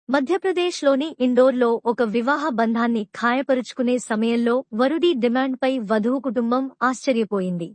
మధ్యప్రదేశ్లోని ఇండోర్లో ఒక వివాహ బంధాన్ని ఖాయపరుచుకునే సమయంలో వరుడి డిమాండ్పై వధువు కుటుంబం ఆశ్చర్యపోయింది.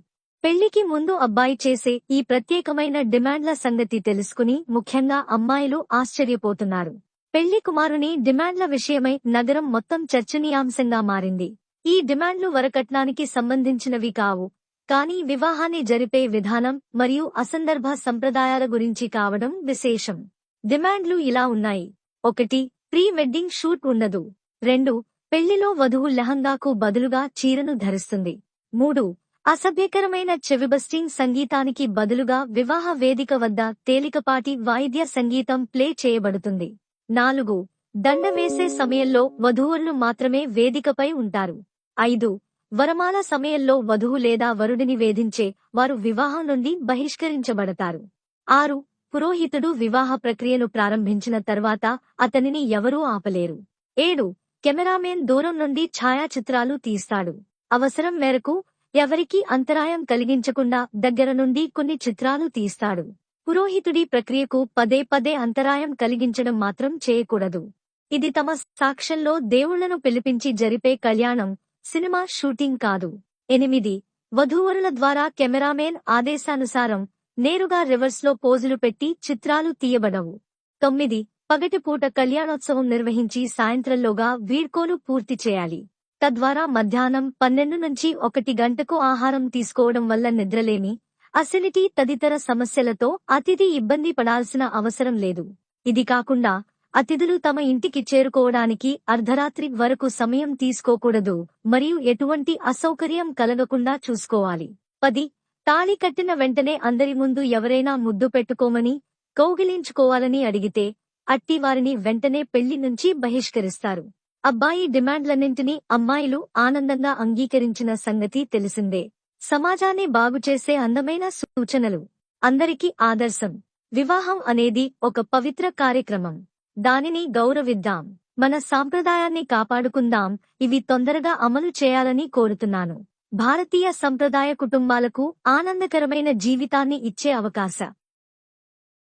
పెళ్లికి ముందు అబ్బాయి చేసే ఈ ప్రత్యేకమైన డిమాండ్ల సంగతి తెలుసుకుని ముఖ్యంగా అమ్మాయిలు ఆశ్చర్యపోతున్నారు. పెళ్లి కుమారుని డిమాండ్ల విషయమై నగరం మొత్తం చర్చనీయాంశంగా మారింది. ఈ డిమాండ్లు వరకట్నానికి సంబంధించినవి కావు, కానీ వివాహాన్ని జరిపే విధానం మరియు అసందర్భ సంప్రదాయాల గురించి కావడం విశేషం. డిమాండ్లు ఇలా ఉన్నాయి: 1. ప్రీ వెడ్డింగ్ షూట్ ఉండదు. 2. పెళ్లిలో వధువు లెహంగాకు బదులుగా చీరను ధరిస్తుంది. 3. అసభ్యకరమైన చెవిబస్టింగ్ సంగీతానికి బదులుగా వివాహ వేదిక వద్ద తేలికపాటి వాయిద్య సంగీతం ప్లే చేయబడుతుంది. 4. దండ వేసే సమయంలో వధూవరులు మాత్రమే వేదికపై ఉంటారు. 5. వరమాల సమయంలో వధువు లేదా వరుడిని వేధించే వారు వివాహం నుండి బహిష్కరించబడతారు. 6. పురోహితుడు వివాహ ప్రక్రియను ప్రారంభించిన తర్వాత అతనిని ఎవరూ ఆపలేరు. 7. కెమెరామెన్ దూరం నుండి ఛాయాచిత్రాలు తీస్తాడు. అవసరం మేరకు ఎవరికీ అంతరాయం కలిగించకుండా దగ్గర నుండి కొన్ని చిత్రాలు తీస్తాడు. పురోహితుడి ప్రక్రియకు పదే పదే అంతరాయం కలిగించడం మాత్రం చేయకూడదు. ఇది తమ సాక్ష్యంలో దేవుళ్లను పిలిపించి జరిపే కళ్యాణం, సినిమా షూటింగ్ కాదు. 8. వధూవరుల ద్వారా కెమెరామెన్ ఆదేశానుసారం నేరుగా రివర్స్లో పోజులు పెట్టి చిత్రాలు తీయబడవు. 9. పగటిపూట కళ్యాణోత్సవం నిర్వహించి సాయంత్రంలోగా వీడ్కోలు పూర్తి చేయాలి. తద్వారా మధ్యాహ్నం 12 నుంచి 1 గంటకు ఆహారం తీసుకోవడం వల్ల నిద్రలేమి, అసిడిటీ తదితర సమస్యలతో అతిథి ఇబ్బంది పడాల్సిన అవసరం లేదు. ఇది కాకుండా అతిథులు తమ ఇంటికి చేరుకోవడానికి అర్ధరాత్రి వరకు సమయం తీసుకోకూడదు మరియు ఎటువంటి అసౌకర్యం కలగకుండా చూసుకోవాలి. 10. తాళి కట్టిన వెంటనే అందరి ముందు ఎవరైనా ముద్దు పెట్టుకోమని, కౌగిలించుకోవాలని అడిగితే అట్టివారిని వెంటనే పెళ్లి నుంచి బహిష్కరిస్తారు. అబ్బాయి డిమాండ్లన్నింటినీ అమ్మాయిలు ఆనందంగా అంగీకరించిన సంగతి తెలిసిందే. సమాజాన్ని బాగుచేసే అందమైన సూచనలు. అందరికీ ఆదర్శం. వివాహం అనేది ఒక పవిత్ర కార్యక్రమం. దానిని గౌరవిద్దాం. మన సాంప్రదాయాన్ని కాపాడుకుందాం. ఇవి తొందరగా అమలు చేయాలని కోరుతున్నాను. భారతీయ సంప్రదాయ కుటుంబాలకు ఆనందకరమైన జీవితాన్ని ఇచ్చే అవకాశం.